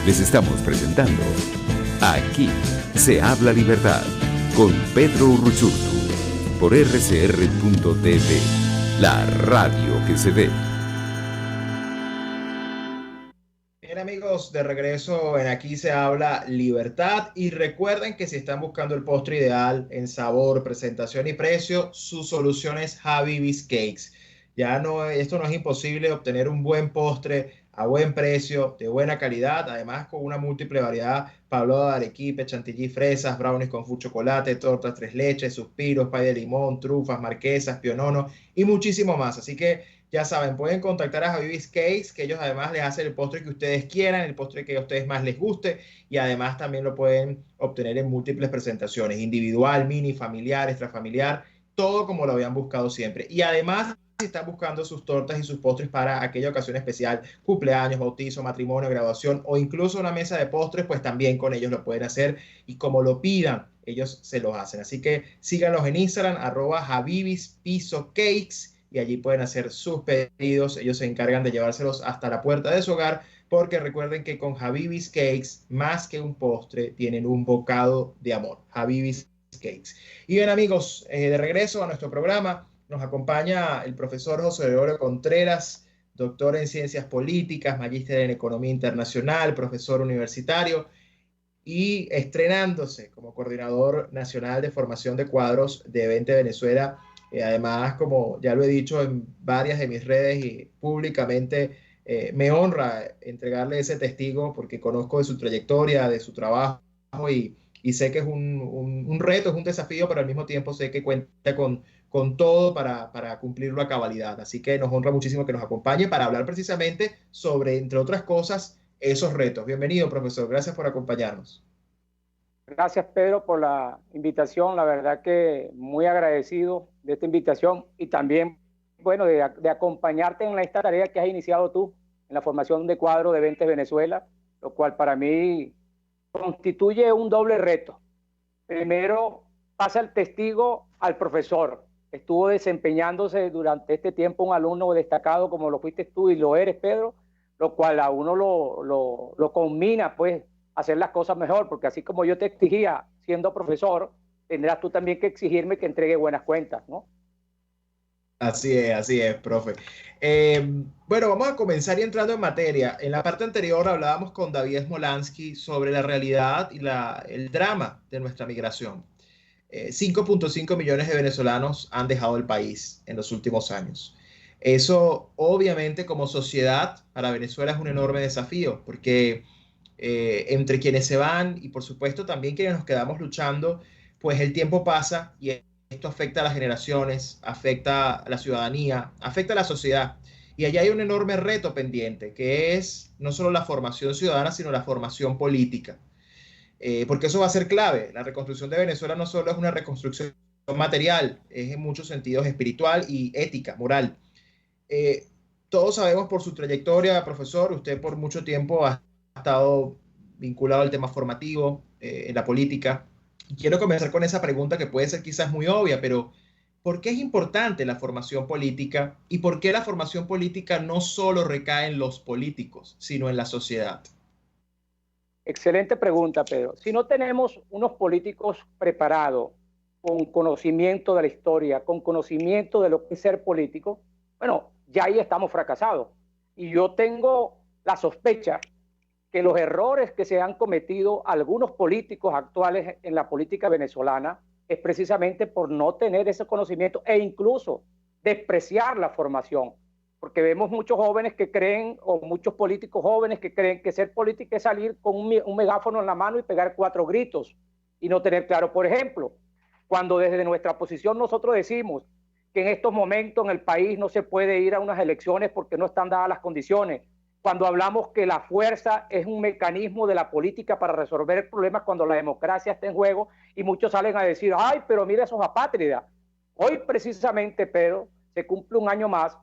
Les estamos presentando Aquí se habla libertad con Pedro Urruchurtu por rcr.tv, la radio que se ve. Bien amigos, de regreso en Aquí se habla libertad y recuerden que si están buscando el postre ideal en sabor, presentación y precio, su solución es Habibis Cakes. Ya no, esto no es imposible obtener un buen postre a buen precio, de buena calidad, además con una múltiple variedad, pavlova de arequipe, chantilly, fresas, brownies con full chocolate, tortas tres leches, suspiros, pay de limón, trufas, marquesas, pionono y muchísimo más. Así que ya saben, pueden contactar a Habibis Cakes, que ellos además les hacen el postre que ustedes quieran, el postre que a ustedes más les guste, y además también lo pueden obtener en múltiples presentaciones, individual, mini, familiar, extrafamiliar, todo como lo habían buscado siempre. Y además, si están buscando sus tortas y sus postres para aquella ocasión especial, cumpleaños, bautizo, matrimonio, graduación o incluso una mesa de postres, pues también con ellos lo pueden hacer y como lo pidan, ellos se los hacen. Así que síganlos en Instagram, @HabibisPisoCakes, y allí pueden hacer sus pedidos. Ellos se encargan de llevárselos hasta la puerta de su hogar, porque recuerden que con Habibis Cakes, más que un postre, tienen un bocado de amor. Habibis Cakes. Y bien amigos, de regreso a nuestro programa, nos acompaña el profesor José Gregorio Contreras, doctor en Ciencias Políticas, magíster en Economía Internacional, profesor universitario y estrenándose como coordinador nacional de formación de cuadros de 20 Venezuela. Además, como ya lo he dicho en varias de mis redes y públicamente, me honra entregarle ese testigo porque conozco de su trayectoria, de su trabajo y sé que es un reto, es un desafío, pero al mismo tiempo sé que cuenta con todo para cumplirlo a cabalidad. Así que nos honra muchísimo que nos acompañe para hablar precisamente sobre, entre otras cosas, esos retos. Bienvenido, profesor. Gracias por acompañarnos. Gracias, Pedro, por la invitación. La verdad que muy agradecido de esta invitación y también, bueno, de acompañarte en esta tarea que has iniciado tú en la formación de cuadro de 20 Venezuela, lo cual para mí constituye un doble reto. Primero, pasa el testigo al profesor. Estuvo desempeñándose durante este tiempo un alumno destacado como lo fuiste tú y lo eres, Pedro, lo cual a uno lo combina, pues, a hacer las cosas mejor, porque así como yo te exigía siendo profesor, tendrás tú también que exigirme que entregue buenas cuentas, ¿no? Así es, profe. Bueno, vamos a comenzar y entrando en materia. En la parte anterior hablábamos con David Smolansky sobre la realidad y el drama de nuestra migración. 5.5 millones de venezolanos han dejado el país en los últimos años. Eso, obviamente, como sociedad, para Venezuela es un enorme desafío, porque entre quienes se van y, por supuesto, también quienes nos quedamos luchando, pues el tiempo pasa y esto afecta a las generaciones, afecta a la ciudadanía, afecta a la sociedad. Y allá hay un enorme reto pendiente, que es no solo la formación ciudadana, sino la formación política. Porque eso va a ser clave. La reconstrucción de Venezuela no solo es una reconstrucción material, es en muchos sentidos espiritual y ética, moral. Eh, todos sabemos por su trayectoria, profesor, usted por mucho tiempo ha estado vinculado al tema formativo, en la política. Y quiero comenzar con esa pregunta que puede ser quizás muy obvia, pero ¿por qué es importante la formación política y por qué la formación política no solo recae en los políticos, sino en la sociedad? Excelente pregunta, Pedro. Si no tenemos unos políticos preparados, con conocimiento de la historia, con conocimiento de lo que es ser político, bueno, ya ahí estamos fracasados. Y yo tengo la sospecha que los errores que se han cometido algunos políticos actuales en la política venezolana es precisamente por no tener ese conocimiento e incluso despreciar la formación. Porque vemos muchos jóvenes que creen, o muchos políticos jóvenes que creen que ser político es salir con un megáfono en la mano y pegar 4 gritos y no tener claro, por ejemplo, cuando desde nuestra posición nosotros decimos que en estos momentos en el país no se puede ir a unas elecciones porque no están dadas las condiciones, cuando hablamos que la fuerza es un mecanismo de la política para resolver problemas cuando la democracia está en juego, y muchos salen a decir, ay, pero mira esos apátridas. Hoy precisamente, Pedro, se cumple un año más,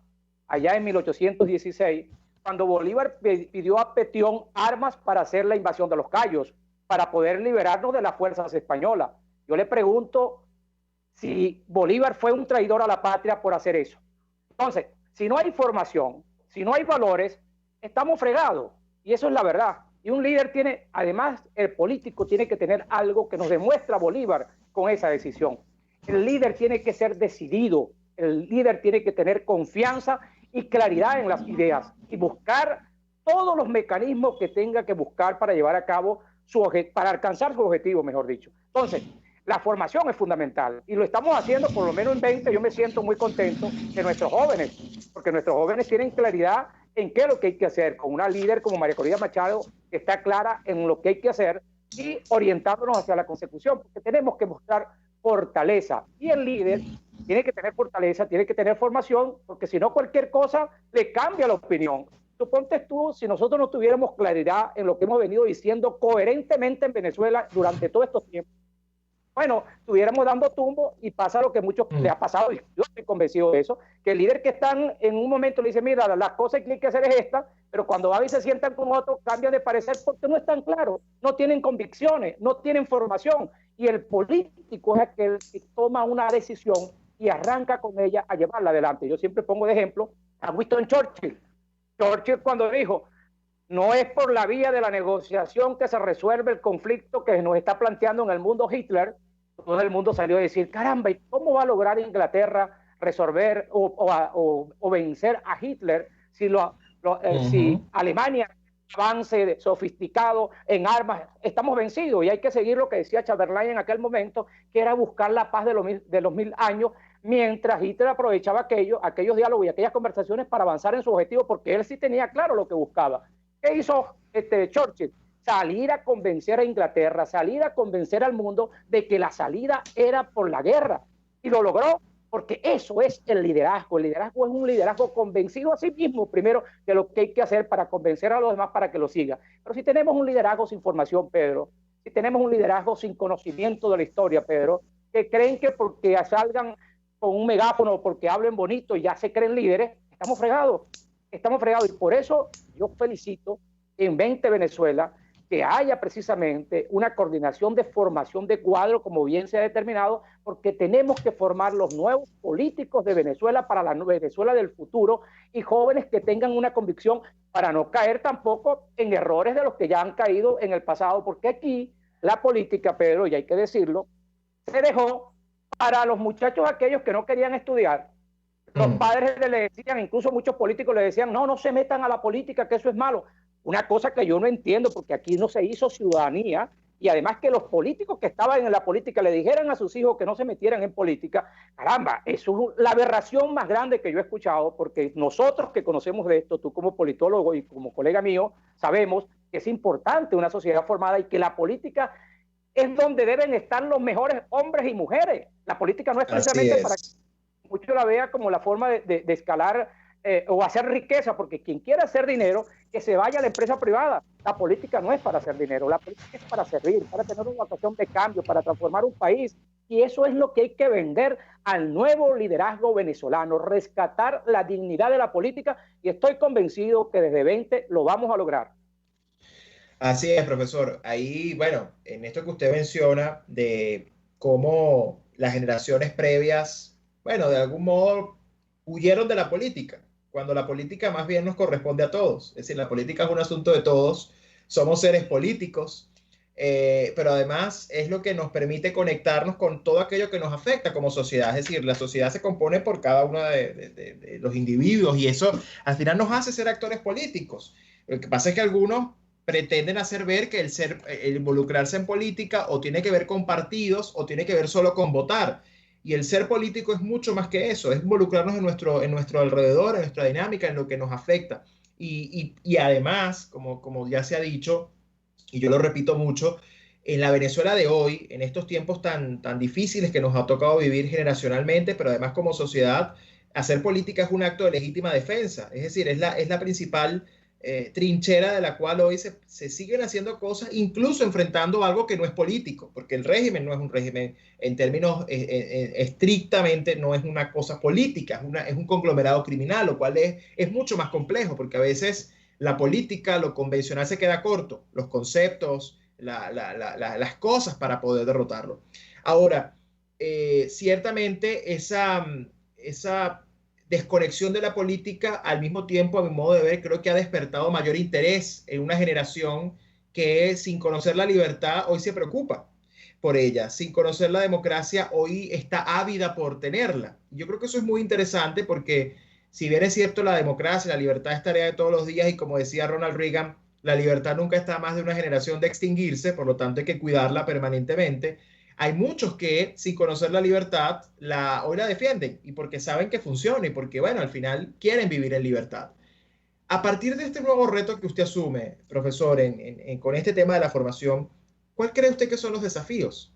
allá en 1816, cuando Bolívar pidió a Petión armas para hacer la invasión de los Cayos, para poder liberarnos de las fuerzas españolas. Yo le pregunto si Bolívar fue un traidor a la patria por hacer eso. Entonces, si no hay formación, si no hay valores, estamos fregados. Y eso es la verdad. Y un líder tiene, además, el político tiene que tener algo que nos demuestra Bolívar con esa decisión. El líder tiene que ser decidido, el líder tiene que tener confianza y claridad en las ideas y buscar todos los mecanismos que tenga que buscar para llevar a cabo para alcanzar su objetivo, mejor dicho. Entonces, la formación es fundamental y lo estamos haciendo por lo menos en 20. Yo me siento muy contento de nuestros jóvenes, porque nuestros jóvenes tienen claridad en qué es lo que hay que hacer, con una líder como María Corina Machado que está clara en lo que hay que hacer y orientándonos hacia la consecución, porque tenemos que mostrar fortaleza y el líder tiene que tener fortaleza, tiene que tener formación, porque si no cualquier cosa le cambia la opinión. Suponte tú, si nosotros no tuviéramos claridad en lo que hemos venido diciendo coherentemente en Venezuela durante todos estos tiempos, bueno, estuviéramos dando tumbo y pasa lo que muchos le ha pasado, y yo estoy convencido de eso, que el líder que están en un momento le dice, mira, las cosas que hay que hacer es esta, pero cuando van y se sientan con otro, cambian de parecer porque no están claros, no tienen convicciones, no tienen formación, y el político es aquel que toma una decisión y arranca con ella a llevarla adelante. Yo siempre pongo de ejemplo a Winston Churchill. Churchill cuando dijo, no es por la vía de la negociación que se resuelve el conflicto que nos está planteando en el mundo Hitler. Todo el mundo salió a decir, caramba, ¿y cómo va a lograr Inglaterra resolver o vencer a Hitler si Alemania avance sofisticado en armas? Estamos vencidos y hay que seguir lo que decía Chamberlain en aquel momento, que era buscar la paz de los 1000 años, mientras Hitler aprovechaba aquellos diálogos y aquellas conversaciones para avanzar en su objetivo, porque él sí tenía claro lo que buscaba. ¿Qué hizo Churchill? Salir a convencer a Inglaterra, salir a convencer al mundo de que la salida era por la guerra. Y lo logró, porque eso es el liderazgo. El liderazgo es un liderazgo convencido a sí mismo, primero, de lo que hay que hacer para convencer a los demás para que lo sigan. Pero si tenemos un liderazgo sin formación, Pedro, si tenemos un liderazgo sin conocimiento de la historia, Pedro, que creen que porque salgan con un megáfono o porque hablen bonito y ya se creen líderes, estamos fregados. Estamos fregados. Y por eso yo felicito en 20 Venezuela que haya precisamente una coordinación de formación de cuadro, como bien se ha determinado, porque tenemos que formar los nuevos políticos de Venezuela para la Venezuela del futuro y jóvenes que tengan una convicción para no caer tampoco en errores de los que ya han caído en el pasado, porque aquí la política, Pedro, y hay que decirlo, se dejó para los muchachos aquellos que no querían estudiar. Los padres le decían, incluso muchos políticos le decían, no se metan a la política, que eso es malo. Una cosa que yo no entiendo, porque aquí no se hizo ciudadanía, y además que los políticos que estaban en la política le dijeran a sus hijos que no se metieran en política. Caramba, eso es la aberración más grande que yo he escuchado, porque nosotros que conocemos de esto, tú como politólogo y como colega mío, sabemos que es importante una sociedad formada y que la política es donde deben estar los mejores hombres y mujeres. La política no es precisamente para que muchos la vean como la forma de escalar o hacer riqueza, porque quien quiera hacer dinero, que se vaya a la empresa privada. La política no es para hacer dinero, la política es para servir, para tener una ocasión de cambio, para transformar un país, y eso es lo que hay que vender al nuevo liderazgo venezolano, rescatar la dignidad de la política, y estoy convencido que desde 20 lo vamos a lograr. Así es, profesor. Ahí, bueno, en esto que usted menciona de cómo las generaciones previas, bueno, de algún modo huyeron de la política, cuando la política más bien nos corresponde a todos. Es decir, la política es un asunto de todos, somos seres políticos, pero además es lo que nos permite conectarnos con todo aquello que nos afecta como sociedad. Es decir, la sociedad se compone por cada uno de los individuos y eso al final nos hace ser actores políticos. Lo que pasa es que algunos pretenden hacer ver que el involucrarse en política o tiene que ver con partidos o tiene que ver solo con votar. Y el ser político es mucho más que eso, es involucrarnos en nuestro alrededor, en nuestra dinámica, en lo que nos afecta. Y además, como ya se ha dicho, y yo lo repito mucho, en la Venezuela de hoy, en estos tiempos tan difíciles que nos ha tocado vivir generacionalmente, pero además como sociedad, hacer política es un acto de legítima defensa. Es decir, es la principal trinchera de la cual hoy se siguen haciendo cosas, incluso enfrentando algo que no es político, porque el régimen no es un régimen en términos estrictamente, no es una cosa política, es un conglomerado criminal, lo cual es mucho más complejo, porque a veces la política, lo convencional se queda corto, los conceptos, las cosas para poder derrotarlo. Ahora, ciertamente esa desconexión de la política, al mismo tiempo, a mi modo de ver, creo que ha despertado mayor interés en una generación que sin conocer la libertad hoy se preocupa por ella, sin conocer la democracia hoy está ávida por tenerla. Yo creo que eso es muy interesante porque si bien es cierto la democracia, la libertad es tarea de todos los días y como decía Ronald Reagan, la libertad nunca está a más de una generación de extinguirse, por lo tanto hay que cuidarla permanentemente. Hay muchos que sin conocer la libertad hoy la defienden y porque saben que funciona y porque, bueno, al final quieren vivir en libertad. A partir de este nuevo reto que usted asume, profesor, con este tema de la formación, ¿cuál cree usted que son los desafíos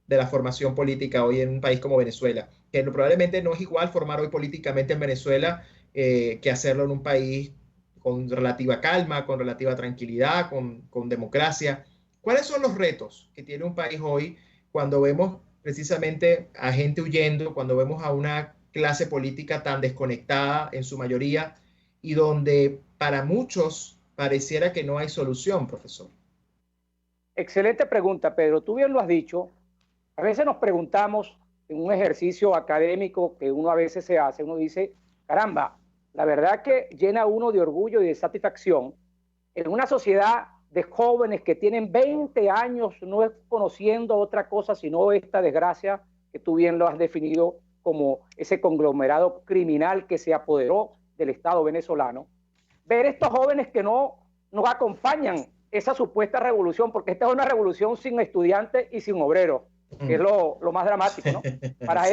de la formación política hoy en un país como Venezuela? Que probablemente no es igual formar hoy políticamente en Venezuela que hacerlo en un país con relativa calma, con relativa tranquilidad, con democracia. ¿Cuáles son los retos que tiene un país hoy cuando vemos precisamente a gente huyendo, cuando vemos a una clase política tan desconectada en su mayoría y donde para muchos pareciera que no hay solución, profesor? Excelente pregunta, Pedro. Tú bien lo has dicho. A veces nos preguntamos en un ejercicio académico que uno a veces se hace, uno dice, caramba, la verdad que llena uno de orgullo y de satisfacción en una sociedad de jóvenes que tienen 20 años no conociendo otra cosa sino esta desgracia que tú bien lo has definido como ese conglomerado criminal que se apoderó del Estado venezolano. Ver estos jóvenes que no acompañan esa supuesta revolución, porque esta es una revolución sin estudiantes y sin obreros, que es lo más dramático, ¿no? Para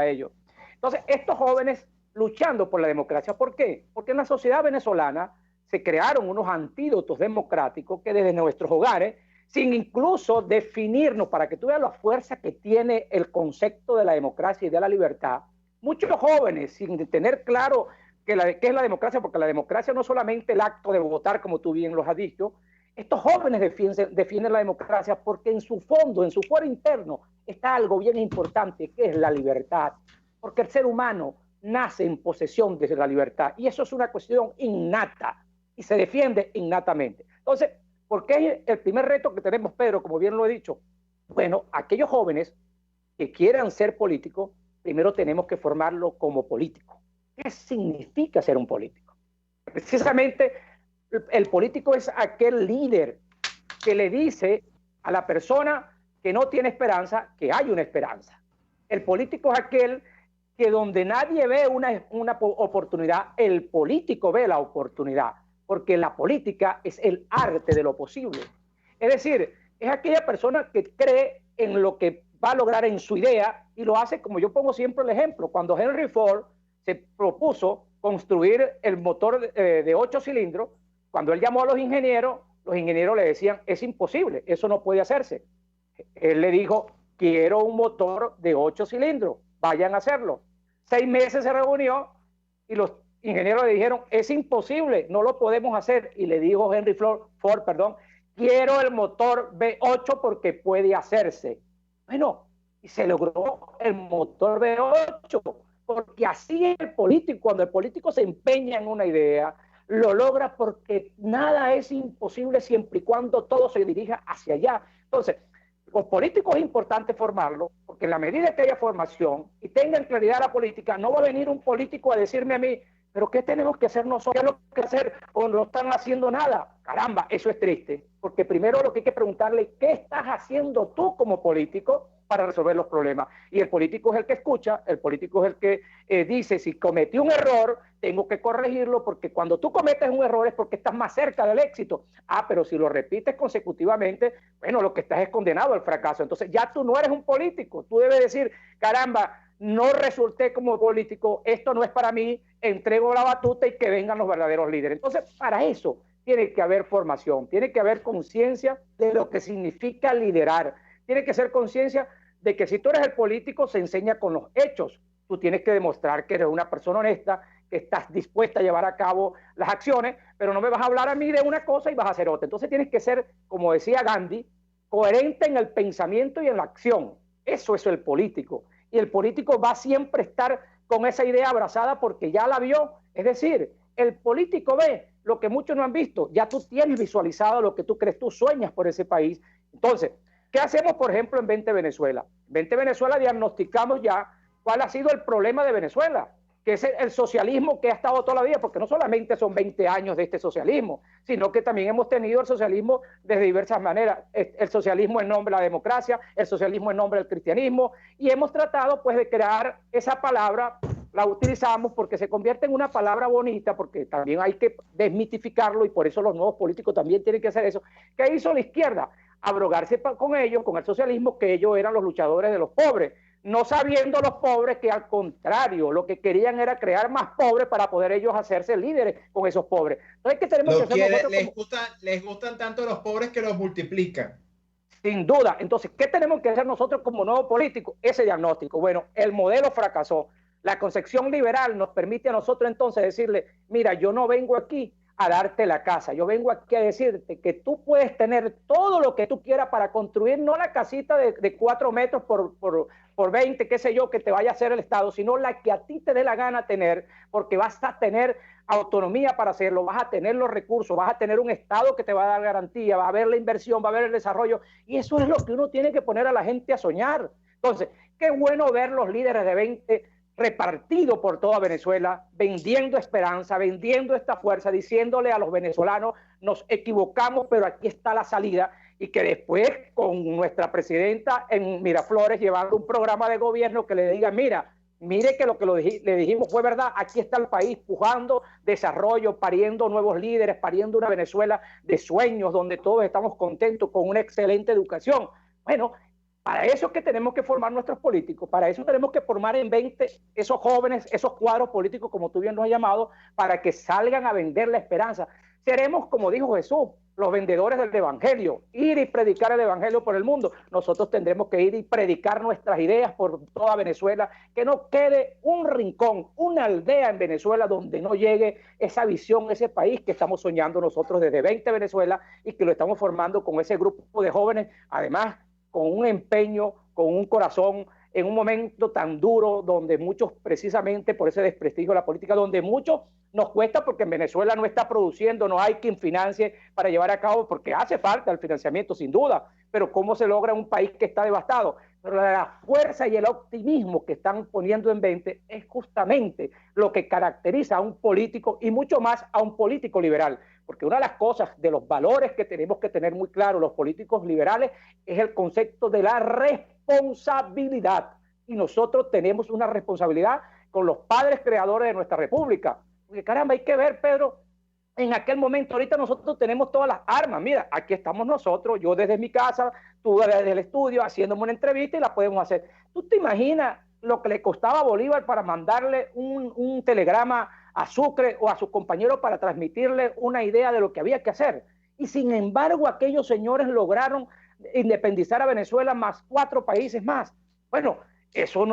ellos. Entonces, estos jóvenes luchando por la democracia, ¿por qué? Porque en la sociedad venezolana se crearon unos antídotos democráticos que desde nuestros hogares, sin incluso definirnos, para que tú veas la fuerza que tiene el concepto de la democracia y de la libertad, muchos jóvenes, sin tener claro qué es la democracia, porque la democracia no es solamente el acto de votar, como tú bien lo has dicho, estos jóvenes defienden la democracia porque en su fondo, en su fuero interno, está algo bien importante, que es la libertad. Porque el ser humano nace en posesión de la libertad y eso es una cuestión innata y se defiende innatamente. Entonces, ¿por qué el primer reto que tenemos, Pedro, como bien lo he dicho? Bueno, aquellos jóvenes que quieran ser políticos, primero tenemos que formarlo como político. ¿Qué significa ser un político? Precisamente el político es aquel líder que le dice a la persona que no tiene esperanza que hay una esperanza. El político es aquel que donde nadie ve una oportunidad, el político ve la oportunidad, porque la política es el arte de lo posible. Es decir, es aquella persona que cree en lo que va a lograr en su idea y lo hace, como yo pongo siempre el ejemplo, cuando Henry Ford se propuso construir el motor de 8 cilindros, cuando él llamó a los ingenieros le decían, es imposible, eso no puede hacerse. Él le dijo, quiero un motor de 8 cilindros, vayan a hacerlo. 6 meses se reunió y los ingenieros le dijeron, es imposible, no lo podemos hacer. Y le dijo Henry Ford, quiero el motor V8 porque puede hacerse. Bueno, y se logró el motor V8, porque así es el político. Cuando el político se empeña en una idea, lo logra porque nada es imposible siempre y cuando todo se dirija hacia allá. Entonces, los políticos es importante formarlo, porque en la medida que haya formación y tengan claridad la política, no va a venir un político a decirme a mí, pero ¿qué tenemos que hacer nosotros? ¿Qué es lo que hacer? O no están haciendo nada. Caramba, eso es triste, porque primero lo que hay que preguntarle, ¿qué estás haciendo tú como político para resolver los problemas? Y el político es el que escucha, el político es el que dice, si cometí un error, tengo que corregirlo, porque cuando tú cometes un error es porque estás más cerca del éxito. Ah, pero si lo repites consecutivamente, bueno, lo que estás es condenado al fracaso. Entonces ya tú no eres un político, tú debes decir, caramba, no resulté como político, esto no es para mí, entrego la batuta y que vengan los verdaderos líderes. Entonces, para eso tiene que haber formación, tiene que haber conciencia de lo que significa liderar, tiene que ser conciencia de que si tú eres el político se enseña con los hechos. Tú tienes que demostrar que eres una persona honesta, que estás dispuesta a llevar a cabo las acciones, pero no me vas a hablar a mí de una cosa y vas a hacer otra. Entonces tienes que ser, como decía Gandhi, coherente en el pensamiento y en la acción. Eso es el político. Y el político va siempre a estar con esa idea abrazada porque ya la vio. Es decir, el político ve lo que muchos no han visto. Ya tú tienes visualizado lo que tú crees, tú sueñas por ese país. Entonces, ¿qué hacemos, por ejemplo, en 20 Venezuela? En 20 Venezuela diagnosticamos ya cuál ha sido el problema de Venezuela. que es el socialismo que ha estado toda la vida, porque no solamente son 20 años de este socialismo, sino que también hemos tenido el socialismo desde diversas maneras, el socialismo en nombre de la democracia, el socialismo en nombre del cristianismo, y hemos tratado pues de crear esa palabra, la utilizamos porque se convierte en una palabra bonita, porque también hay que desmitificarlo, y por eso los nuevos políticos también tienen que hacer eso. ¿Qué hizo la izquierda? Abrogarse con ellos, con el socialismo, que ellos eran los luchadores de los pobres, no sabiendo los pobres que al contrario, lo que querían era crear más pobres para poder ellos hacerse líderes con esos pobres. Entonces, ¿qué tenemos que hacer nosotros? Les gustan tanto los pobres que los multiplican. Sin duda. Entonces, ¿qué tenemos que hacer nosotros como nuevos políticos? Ese diagnóstico. Bueno, el modelo fracasó. La concepción liberal nos permite a nosotros entonces decirle, mira, yo no vengo aquí a darte la casa, yo vengo aquí a decirte que tú puedes tener todo lo que tú quieras para construir, no la casita de 4 metros por 20, qué sé yo, que te vaya a hacer el Estado, sino la que a ti te dé la gana tener, porque vas a tener autonomía para hacerlo, vas a tener los recursos, vas a tener un Estado que te va a dar garantía, va a haber la inversión, va a haber el desarrollo, y eso es lo que uno tiene que poner a la gente a soñar. Entonces, qué bueno ver los líderes de 20 repartido por toda Venezuela, vendiendo esperanza, vendiendo esta fuerza, diciéndole a los venezolanos, nos equivocamos, pero aquí está la salida, y que después con nuestra presidenta en Miraflores llevando un programa de gobierno que le diga, mire que lo que le dijimos fue verdad, aquí está el país pujando desarrollo, pariendo nuevos líderes, pariendo una Venezuela de sueños, donde todos estamos contentos con una excelente educación. Bueno, para eso es que tenemos que formar nuestros políticos, para eso tenemos que formar en 20 esos jóvenes, esos cuadros políticos, como tú bien nos has llamado, para que salgan a vender la esperanza. Seremos, como dijo Jesús, los vendedores del evangelio, ir y predicar el evangelio por el mundo. Nosotros tendremos que ir y predicar nuestras ideas por toda Venezuela, que no quede un rincón, una aldea en Venezuela donde no llegue esa visión, ese país que estamos soñando nosotros desde 20 Venezuela, y que lo estamos formando con ese grupo de jóvenes, además con un empeño, con un corazón, en un momento tan duro donde muchos, precisamente por ese desprestigio de la política, donde muchos nos cuesta porque en Venezuela no está produciendo, no hay quien financie para llevar a cabo, porque hace falta el financiamiento sin duda, pero ¿cómo se logra un país que está devastado? Pero la fuerza y el optimismo que están poniendo en 20 es justamente lo que caracteriza a un político, y mucho más a un político liberal, porque una de las cosas, de los valores que tenemos que tener muy claro los políticos liberales, es el concepto de la responsabilidad, y nosotros tenemos una responsabilidad con los padres creadores de nuestra república, porque caramba, hay que ver, Pedro, en aquel momento, ahorita nosotros tenemos todas las armas, mira, aquí estamos nosotros, yo desde mi casa, tú desde el estudio, haciéndome una entrevista, y la podemos hacer. ¿Tú te imaginas lo que le costaba a Bolívar para mandarle un telegrama a Sucre o a sus compañeros para transmitirle una idea de lo que había que hacer? Y sin embargo, aquellos señores lograron independizar a Venezuela más 4 países más. Bueno, eso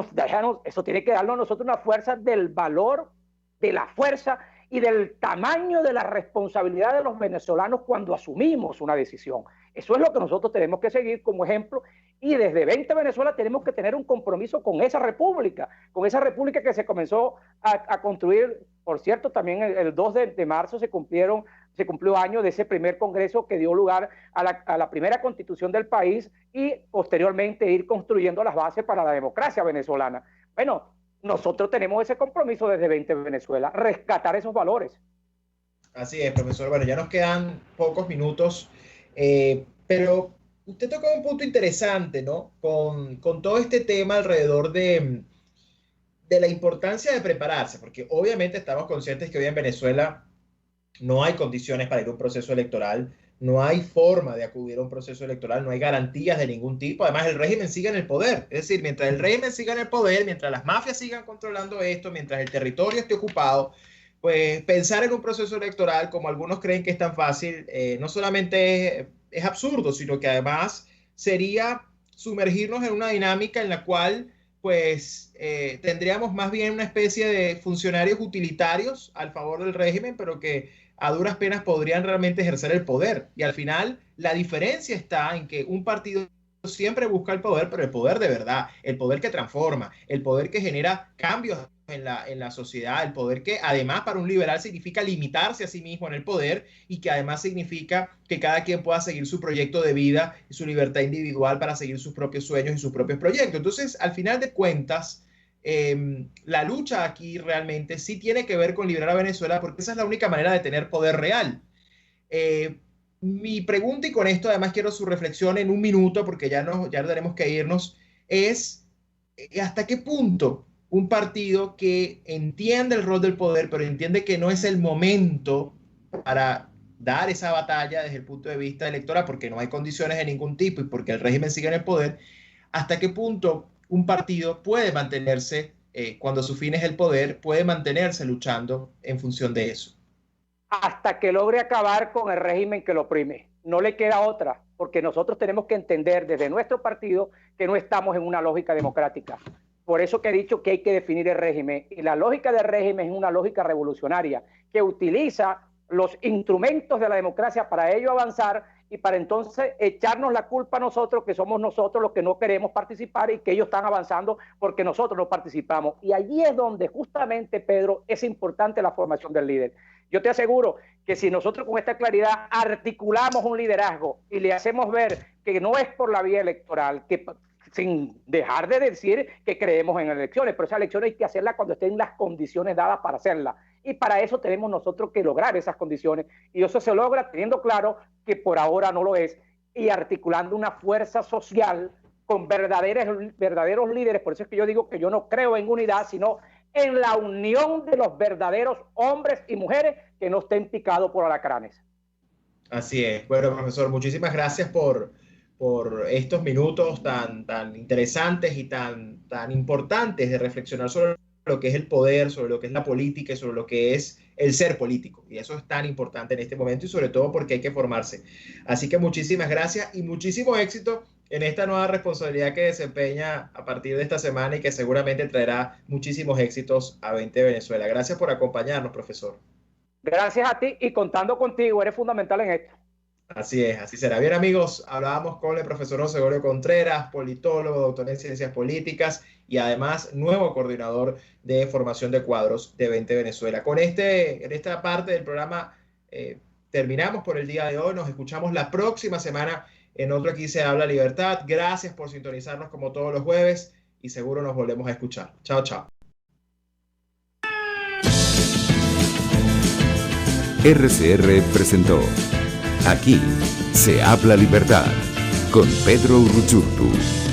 tiene que darnos a nosotros una fuerza del valor, de la fuerza y del tamaño de la responsabilidad de los venezolanos cuando asumimos una decisión. Eso es lo que nosotros tenemos que seguir como ejemplo, y desde 20 Venezuela tenemos que tener un compromiso con esa república que se comenzó a construir. Por cierto, también el 2 de marzo se cumplió año de ese primer congreso que dio lugar a la primera constitución del país, y posteriormente ir construyendo las bases para la democracia venezolana. Bueno, nosotros tenemos ese compromiso desde 20 Venezuela, rescatar esos valores. Así es, profesor. Bueno, ya nos quedan pocos minutos, pero usted tocó un punto interesante, ¿no? Con todo este tema alrededor de la importancia de prepararse, porque obviamente estamos conscientes que hoy en Venezuela no hay condiciones para ir a un proceso electoral, no hay forma de acudir a un proceso electoral, no hay garantías de ningún tipo. Además, el régimen sigue en el poder. Es decir, mientras el régimen siga en el poder, mientras las mafias sigan controlando esto, mientras el territorio esté ocupado, pues pensar en un proceso electoral, como algunos creen que es tan fácil, no solamente es absurdo, sino que además sería sumergirnos en una dinámica en la cual pues tendríamos más bien una especie de funcionarios utilitarios al favor del régimen, pero que a duras penas podrían realmente ejercer el poder. Y al final la diferencia está en que un partido siempre busca el poder, pero el poder de verdad, el poder que transforma, el poder que genera cambios en la sociedad, el poder que además para un liberal significa limitarse a sí mismo en el poder, y que además significa que cada quien pueda seguir su proyecto de vida y su libertad individual para seguir sus propios sueños y sus propios proyectos. Entonces, al final de cuentas, la lucha aquí realmente sí tiene que ver con liberar a Venezuela, porque esa es la única manera de tener poder real. Mi pregunta, y con esto además quiero su reflexión en un minuto, porque ya tenemos que irnos, es ¿hasta qué punto un partido que entiende el rol del poder, pero entiende que no es el momento para dar esa batalla desde el punto de vista electoral, porque no hay condiciones de ningún tipo y porque el régimen sigue en el poder, hasta qué punto un partido puede mantenerse, cuando su fin es el poder, puede mantenerse luchando en función de eso? Hasta que logre acabar con el régimen que lo oprime. No le queda otra, porque nosotros tenemos que entender desde nuestro partido que no estamos en una lógica democrática. Por eso que he dicho que hay que definir el régimen. Y la lógica del régimen es una lógica revolucionaria que utiliza los instrumentos de la democracia para ello avanzar y para entonces echarnos la culpa a nosotros, que somos nosotros los que no queremos participar y que ellos están avanzando porque nosotros no participamos. Y allí es donde justamente, Pedro, es importante la formación del líder. Yo te aseguro que si nosotros con esta claridad articulamos un liderazgo y le hacemos ver que no es por la vía electoral, que sin dejar de decir que creemos en elecciones, pero esas elecciones hay que hacerlas cuando estén las condiciones dadas para hacerlas. Y para eso tenemos nosotros que lograr esas condiciones. Y eso se logra teniendo claro que por ahora no lo es y articulando una fuerza social con verdaderos líderes. Por eso es que yo digo que yo no creo en unidad, sino en la unión de los verdaderos hombres y mujeres que no estén picados por alacranes. Así es. Bueno, profesor, muchísimas gracias por estos minutos tan interesantes y tan importantes de reflexionar sobre lo que es el poder, sobre lo que es la política y sobre lo que es el ser político. Y eso es tan importante en este momento y sobre todo porque hay que formarse. Así que muchísimas gracias y muchísimo éxito en esta nueva responsabilidad que desempeña a partir de esta semana y que seguramente traerá muchísimos éxitos a 20 Venezuela. Gracias por acompañarnos, profesor. Gracias a ti y contando contigo, eres fundamental en esto. Así es, así será. Bien, amigos, hablábamos con el profesor José Gregorio Contreras, politólogo, doctor en ciencias políticas y además nuevo coordinador de formación de cuadros de 20 Venezuela. En esta parte del programa terminamos por el día de hoy. Nos escuchamos la próxima semana en otro Aquí se habla libertad. Gracias por sintonizarnos como todos los jueves y seguro nos volvemos a escuchar. Chao, chao. RCR presentó Aquí se habla libertad con Pedro Urruchurtu.